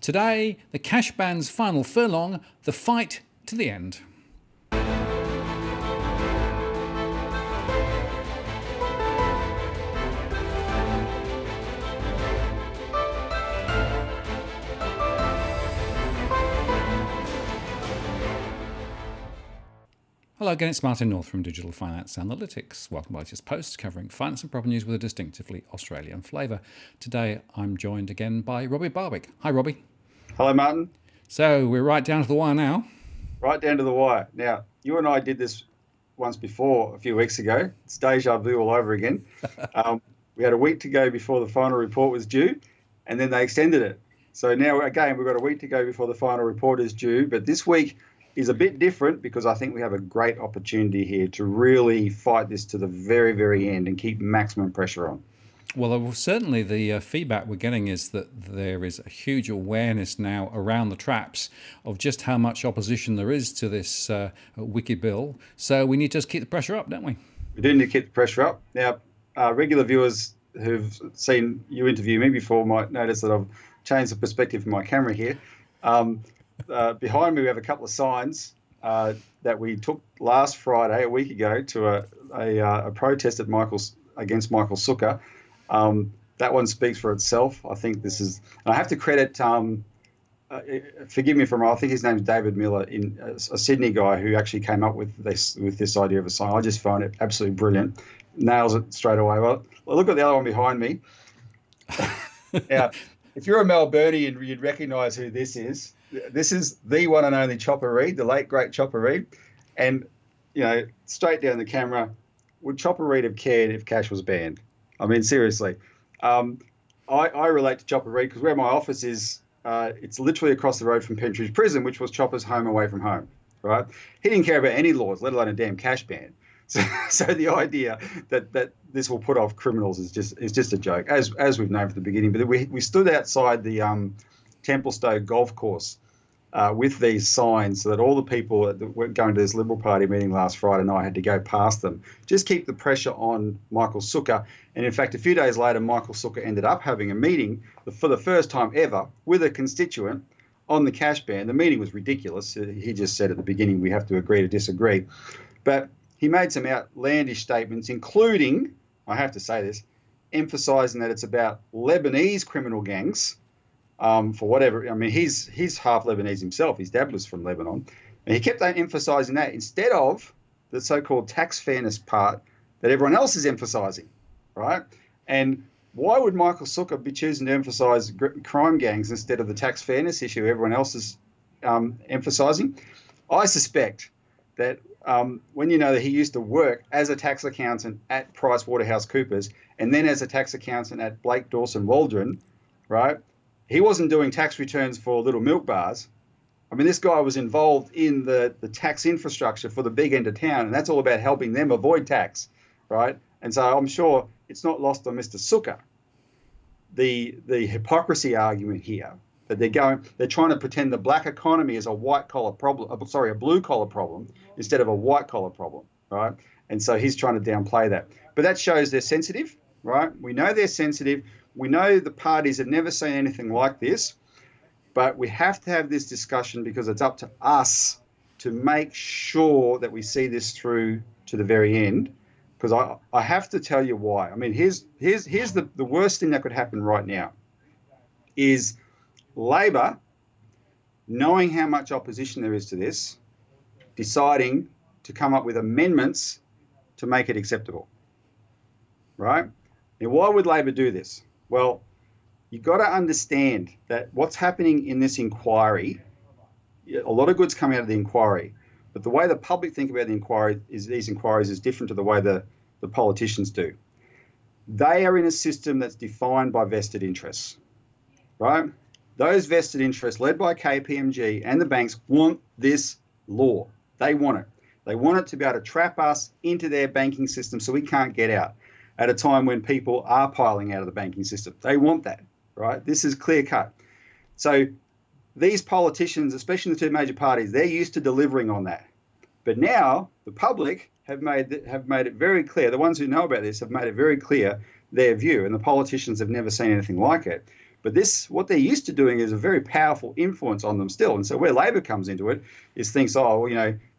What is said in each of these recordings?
Today, the cash ban's final furlong, the fight to the end. Hello again, it's Martin North from Digital Finance Analytics. Welcome to my latest post covering finance and property news with a distinctively Australian flavour. Today I'm joined again by Robbie Barwick. Hi Robbie. Hello Martin. So we're right down to the wire now. Right down to the wire. Now, you and I did this once before a few weeks ago. It's deja vu all over again. We had a week to go before the final report was due, and then they extended it. So now, again, we've got a week to go before the final report is due, but this week is a bit different because I think we have a great opportunity here to really fight this to the very, very end and keep maximum pressure on. Well, certainly the feedback we're getting is that there is a huge awareness now around the traps of just how much opposition there is to this wicked bill. So we need to just keep the pressure up, don't we? We do need to keep the pressure up. Now, regular viewers who've seen you interview me before might notice that I've changed the perspective of my camera here. Behind me, we have a couple of signs that we took last Friday, a week ago, to a protest against Michael Sukkar. That one speaks for itself. I think this is, and I have to credit, forgive me I think his name is David Miller, a Sydney guy who actually came up with this idea of a sign. I just find it absolutely brilliant. Nails it straight away. Well, look at the other one behind me. Now, if you're a Melburnian, you'd recognise who this is. This is the one and only Chopper Read, the late, great Chopper Read. And, straight down the camera, would Chopper Read have cared if cash was banned? I mean, seriously. I relate to Chopper Read because where my office is, it's literally across the road from Pentridge Prison, which was Chopper's home away from home, right? He didn't care about any laws, let alone a damn cash ban. So the idea that this will put off criminals is just a joke, as we've known from the beginning. But we stood outside the Templestowe golf course with these signs so that all the people that were going to this Liberal Party meeting last Friday night had to go past them. Just keep the pressure on Michael Sukkar. And in fact, a few days later, Michael Sukkar ended up having a meeting for the first time ever with a constituent on the cash ban. The meeting was ridiculous. He just said at the beginning, we have to agree to disagree. But he made some outlandish statements, including, I have to say this, emphasising that it's about Lebanese criminal gangs for whatever. I mean, he's half Lebanese himself. His dad was from Lebanon. And he kept on emphasising that instead of the so-called tax fairness part that everyone else is emphasising, right? And why would Michael Sukkar be choosing to emphasise crime gangs instead of the tax fairness issue everyone else is emphasising? I suspect that when you know that he used to work as a tax accountant at PricewaterhouseCoopers and then as a tax accountant at Blake Dawson Waldron, right? He wasn't doing tax returns for little milk bars. I mean, this guy was involved in the tax infrastructure for the big end of town, and that's all about helping them avoid tax, right? And so I'm sure it's not lost on Mr. Sukkar, the hypocrisy argument here, that they're trying to pretend the black economy is a white-collar problem, a blue-collar problem instead of a white-collar problem, right? And so he's trying to downplay that. But that shows they're sensitive, right? We know they're sensitive. We know the parties have never seen anything like this, but we have to have this discussion because it's up to us to make sure that we see this through to the very end. Because I have to tell you why. I mean, here's the worst thing that could happen right now is Labor, knowing how much opposition there is to this, deciding to come up with amendments to make it acceptable, right? Now, why would Labor do this? Well, you've got to understand that what's happening in this inquiry, a lot of good's coming out of the inquiry, but the way the public think about these inquiries is different to the way the politicians do. They are in a system that's defined by vested interests, right? Those vested interests led by KPMG and the banks want this law. They want it. They want it to be able to trap us into their banking system so we can't get out at a time when people are piling out of the banking system. They want that, right? This is clear cut. So these politicians, especially the two major parties, they're used to delivering on that. But now the public have made it very clear, the ones who know about this have made it very clear their view, and the politicians have never seen anything like it. But this, what they're used to doing, is a very powerful influence on them still. And so where Labor comes into it is thinks, oh, well,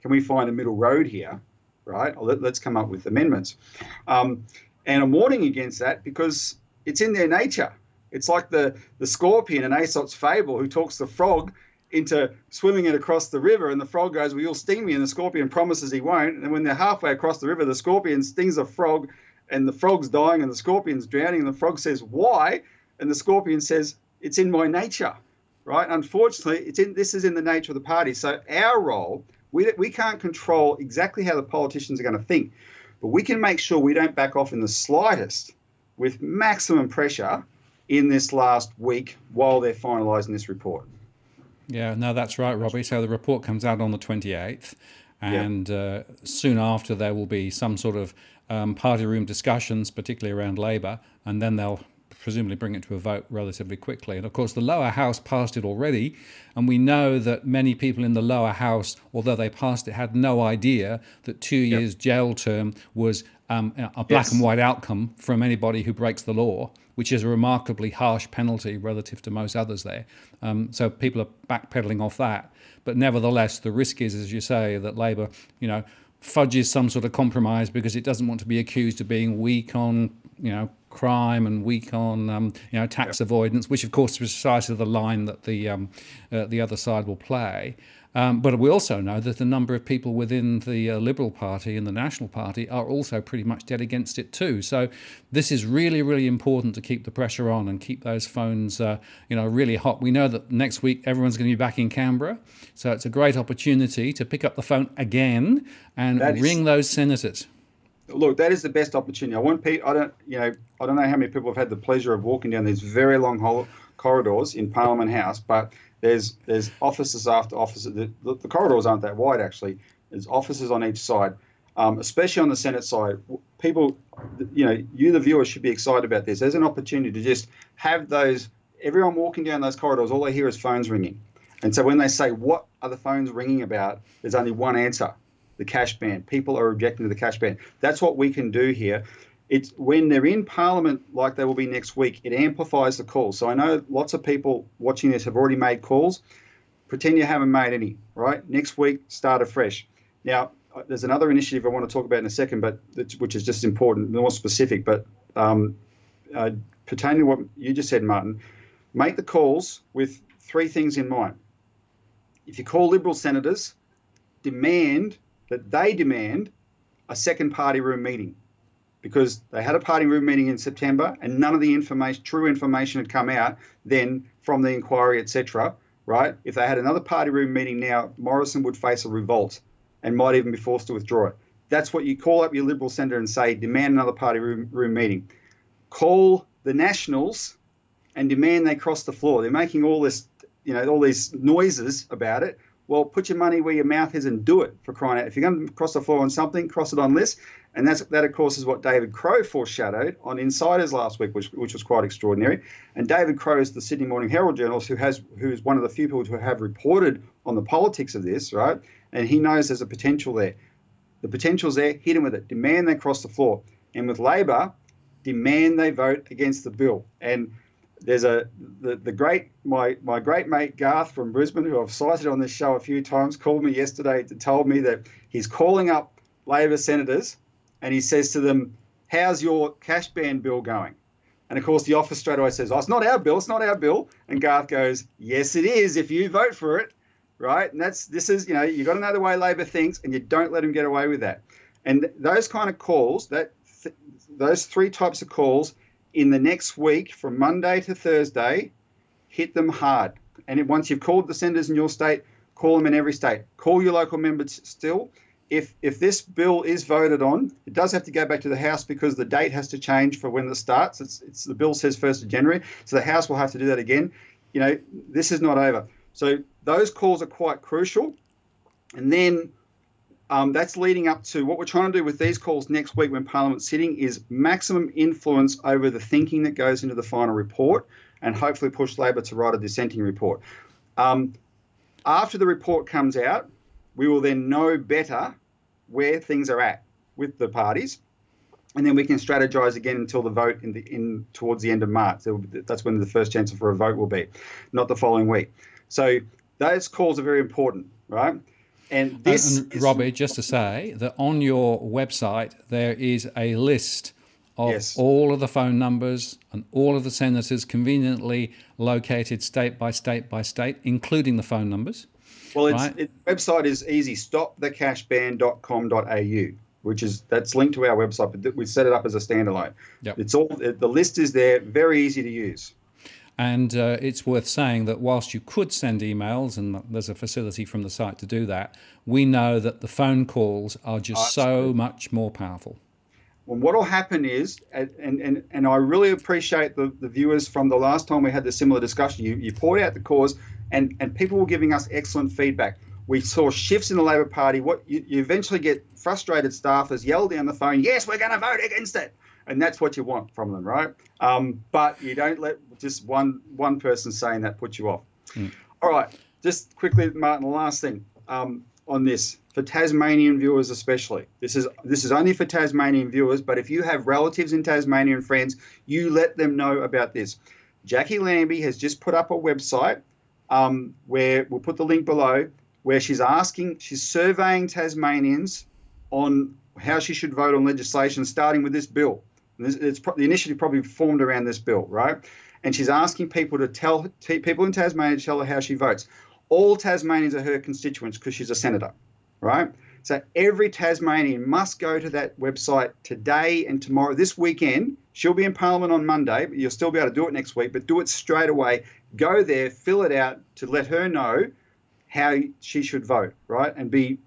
can we find a middle road here, right? Or let's come up with amendments. And I'm warning against that because it's in their nature. It's like the scorpion in Aesop's fable who talks the frog into swimming it across the river, and the frog goes, well, you'll sting me, and the scorpion promises he won't. And when they're halfway across the river, the scorpion stings the frog, and the frog's dying and the scorpion's drowning, and the frog says, why? And the scorpion says, it's in my nature, right? Unfortunately, this is in the nature of the party. So our role, we can't control exactly how the politicians are going to think, but we can make sure we don't back off in the slightest with maximum pressure in this last week while they're finalising this report. Yeah, no, that's right, Robbie. So the report comes out on the 28th, and soon after there will be some sort of party room discussions, particularly around Labor, and then they'll presumably bring it to a vote relatively quickly. And of course, the lower house passed it already, and we know that many people in the lower house, although they passed it, had no idea that 2 years jail term was a black and white outcome from anybody who breaks the law, which is a remarkably harsh penalty relative to most others there. So people are backpedaling off that. But nevertheless, the risk is, as you say, that Labor, fudges some sort of compromise because it doesn't want to be accused of being weak on, crime and weak on, tax avoidance, which of course is precisely the line that the other side will play. But we also know that a number of people within the Liberal Party and the National Party are also pretty much dead against it too. So this is really, really important to keep the pressure on and keep those phones, really hot. We know that next week everyone's going to be back in Canberra, so it's a great opportunity to pick up the phone again and ring those senators. Look, that is the best opportunity. I don't know how many people have had the pleasure of walking down these very long corridors in Parliament House, but there's offices after offices. The corridors aren't that wide, actually. There's offices on each side, especially on the Senate side. People, you, the viewers, should be excited about this. There's an opportunity to just have everyone walking down those corridors, all they hear is phones ringing. And so when they say, what are the phones ringing about? There's only one answer: the cash ban. People are objecting to the cash ban. That's what we can do here. It's when they're in Parliament, like they will be next week, it amplifies the calls. So I know lots of people watching this have already made calls. Pretend you haven't made any, right? Next week, start afresh. Now, there's another initiative I want to talk about in a second, but which is just important, more specific. But pertaining to what you just said, Martin, make the calls with three things in mind. If you call Liberal senators, demand a second party room meeting, because they had a party room meeting in September and none of the true information had come out then from the inquiry, etc. Right? If they had another party room meeting now, Morrison would face a revolt and might even be forced to withdraw it. That's what you call up your Liberal senator and say, demand another party room meeting. Call the Nationals and demand they cross the floor. They're making all this, all these noises about it. Well, put your money where your mouth is and do it, for crying out. If you're going to cross the floor on something, cross it on this. And that, of course, is what David Crowe foreshadowed on Insiders last week, which was quite extraordinary. And David Crowe is the Sydney Morning Herald journalist who is one of the few people who have reported on the politics of this, right? And he knows there's a potential there. The potential's there. Hit him with it. Demand they cross the floor. And with Labor, demand they vote against the bill. And there's my great mate Garth from Brisbane, who I've cited on this show a few times, called me yesterday to tell me that he's calling up Labor senators and he says to them, how's your cash ban bill going? And of course the office straight away says, oh, it's not our bill. And Garth goes, yes, it is if you vote for it, right? And you've got to know the way Labor thinks, and you don't let them get away with that. And those kind of calls, those three types of calls, in the next week, from Monday to Thursday, hit them hard. And once you've called the senators in your state, call them in every state. Call your local members still. If this bill is voted on, it does have to go back to the House because the date has to change for when it starts. The bill says 1st of January, so the House will have to do that again. This is not over. So those calls are quite crucial. And then that's leading up to what we're trying to do with these calls next week when Parliament's sitting is maximum influence over the thinking that goes into the final report and hopefully push Labor to write a dissenting report. After the report comes out, we will then know better where things are at with the parties. and then we can strategize again until the vote in towards the end of March. So that's when the first chance for a vote will be, not the following week. So those calls are very important, right? And this and Robbie, just to say that on your website there is a list of yes. all of the phone numbers and all of the senators conveniently located state by state by state, including the phone numbers. Well, right? The website is easy, stopthecashban.com.au, that's linked to our website, but we set it up as a standalone. Yep. The list is there, very easy to use. And it's worth saying that whilst you could send emails, and there's a facility from the site to do that, we know that the phone calls are just so much more powerful. Well, what will happen is, and I really appreciate the viewers from the last time we had the similar discussion. You poured out the cause, and people were giving us excellent feedback. We saw shifts in the Labor Party. You eventually get frustrated staffers yell down the phone, yes, we're going to vote against it. And that's what you want from them, right? But you don't let just one person saying that put you off. All right, just quickly, Martin, the last thing on this, for Tasmanian viewers especially. This is only for Tasmanian viewers, but if you have relatives in Tasmania and friends, you let them know about this. Jacqui Lambie has just put up a website where we'll put the link below, where she's surveying Tasmanians on how she should vote on legislation, starting with this bill. The initiative probably formed around this bill, right? And she's asking people to tell people in Tasmania to tell her how she votes. All Tasmanians are her constituents because she's a senator, right? So every Tasmanian must go to that website today and tomorrow. This weekend, she'll be in Parliament on Monday, but you'll still be able to do it next week, but do it straight away. Go there, fill it out to let her know how she should vote, right? And do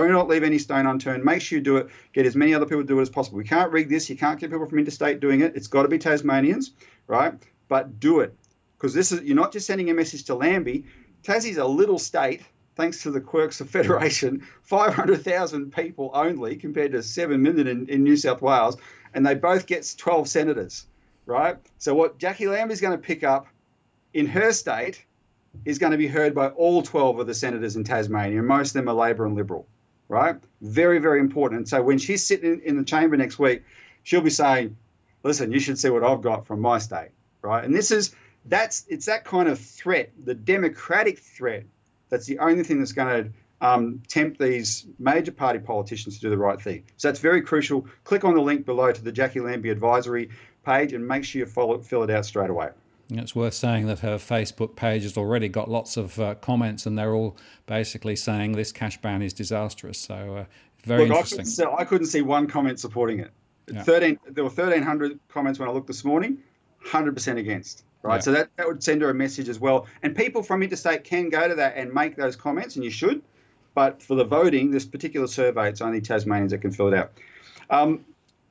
not leave any stone unturned. Make sure you do it. Get as many other people to do it as possible. We can't rig this. You can't get people from interstate doing it. It's got to be Tasmanians, right? But do it, because you're not just sending a message to Lambie. Tassie's a little state, thanks to the quirks of federation, 500,000 people only compared to 7 million in New South Wales, and they both get 12 senators, right? So what Jacqui Lambie is going to pick up in her state is going to be heard by all 12 of the senators in Tasmania, and most of them are Labor and Liberal, right? Very, very important. And so when she's sitting in the chamber next week, she'll be saying, listen, you should see what I've got from my state, right? And it's that kind of threat, the democratic threat, that's the only thing that's going to tempt these major party politicians to do the right thing. So that's very crucial. Click on the link below to the Jacqui Lambie advisory page and make sure you fill it out straight away. It's worth saying that her Facebook page has already got lots of comments, and they're all basically saying this cash ban is disastrous. So very interesting. I couldn't see one comment supporting it. Yeah. There were 1,300 comments when I looked this morning, 100% against. Right, yeah. So that would send her a message as well. And people from interstate can go to that and make those comments, and you should. But for the voting, this particular survey, it's only Tasmanians that can fill it out.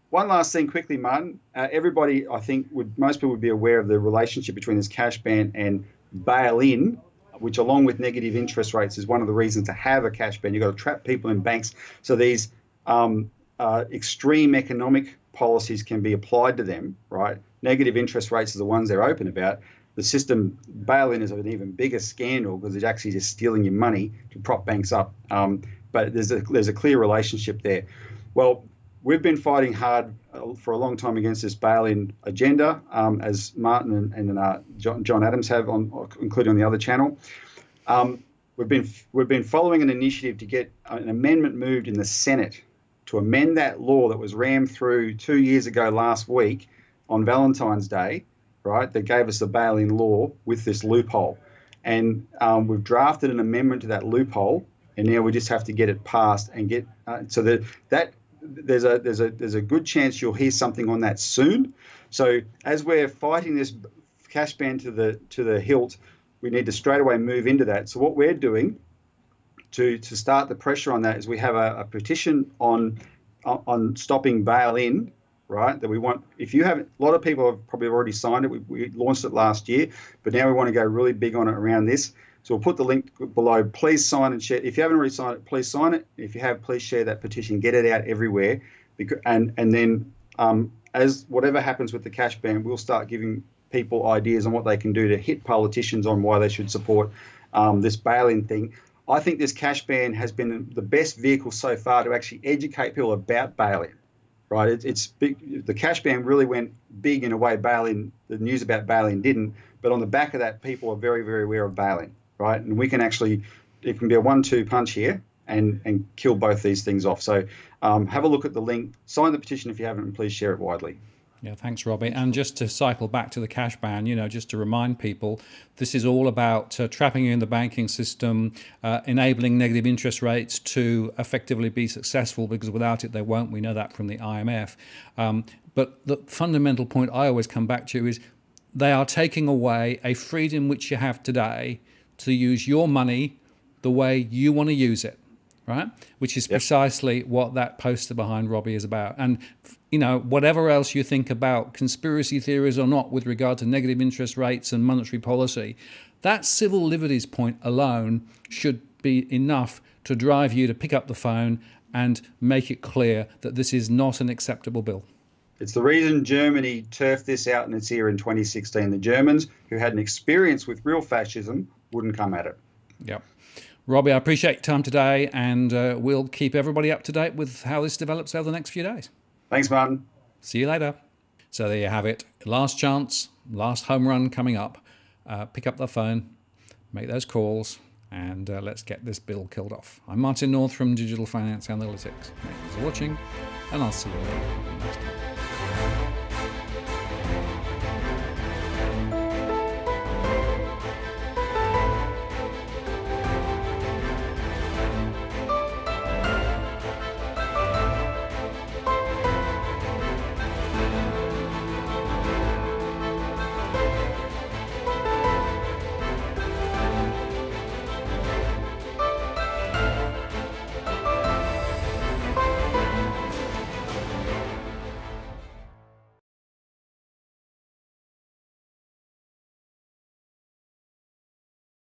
One last thing quickly, Martin. Everybody, I think, most people would be aware of the relationship between this cash ban and bail-in, which along with negative interest rates is one of the reasons to have a cash ban. You've got to trap people in banks. So these extreme economic policies can be applied to them, right? Negative interest rates are the ones they're open about. The system bail-in is an even bigger scandal because it's actually just stealing your money to prop banks up. But there's a clear relationship there. Well, we've been fighting hard for a long time against this bail-in agenda, as Martin and John Adams have, including on the other channel. We've been following an initiative to get an amendment moved in the Senate to amend that law that was rammed through 2 years ago last week on Valentine's Day, right, that gave us the bail-in law with this loophole. And we've drafted an amendment to that loophole, and now we just have to get it passed and get so that there's a good chance you'll hear something on that soon. So as we're fighting this cash ban to the hilt, we need to straight away move into that. So what we're doing to start the pressure on that is we have a petition on stopping bail-in, right? That we want. If you haven't, a lot of people have probably already signed it. We launched it last year, but now we want to go really big on it around this. So we'll put the link below. Please sign and share. If you haven't already signed it, please sign it. If you have, please share that petition. Get it out everywhere. And then as whatever happens with the cash ban, we'll start giving people ideas on what they can do to hit politicians on why they should support this bail-in thing. I think this cash ban has been the best vehicle so far to actually educate people about bail-in, right? It's big. The cash ban really went big in a way. Bail-in, the news about bail-in didn't, but on the back of that, people are very, very aware of bail-in, right? And we can actually, it can be a 1-2 punch here and kill both these things off. So have a look at the link, sign the petition if you haven't, and please share it widely. Yeah, thanks, Robbie. And just to cycle back to the cash ban, just to remind people, this is all about trapping you in the banking system, enabling negative interest rates to effectively be successful, because without it, they won't. We know that from the IMF. But the fundamental point I always come back to is they are taking away a freedom which you have today to use your money the way you want to use it, right? Which is precisely what that poster behind Robbie is about. And whatever else you think about conspiracy theories or not with regard to negative interest rates and monetary policy, that civil liberties point alone should be enough to drive you to pick up the phone and make it clear that this is not an acceptable bill. It's the reason Germany turfed this out in its ear in 2016. The Germans, who had an experience with real fascism, wouldn't come at it. Yep. Robbie, I appreciate your time today, and we'll keep everybody up to date with how this develops over the next few days. Thanks, Martin. See you later. So there you have it. Last chance, last home run coming up. Pick up the phone, make those calls, and let's get this bill killed off. I'm Martin North from Digital Finance Analytics. Thanks for watching, and I'll see you later next time.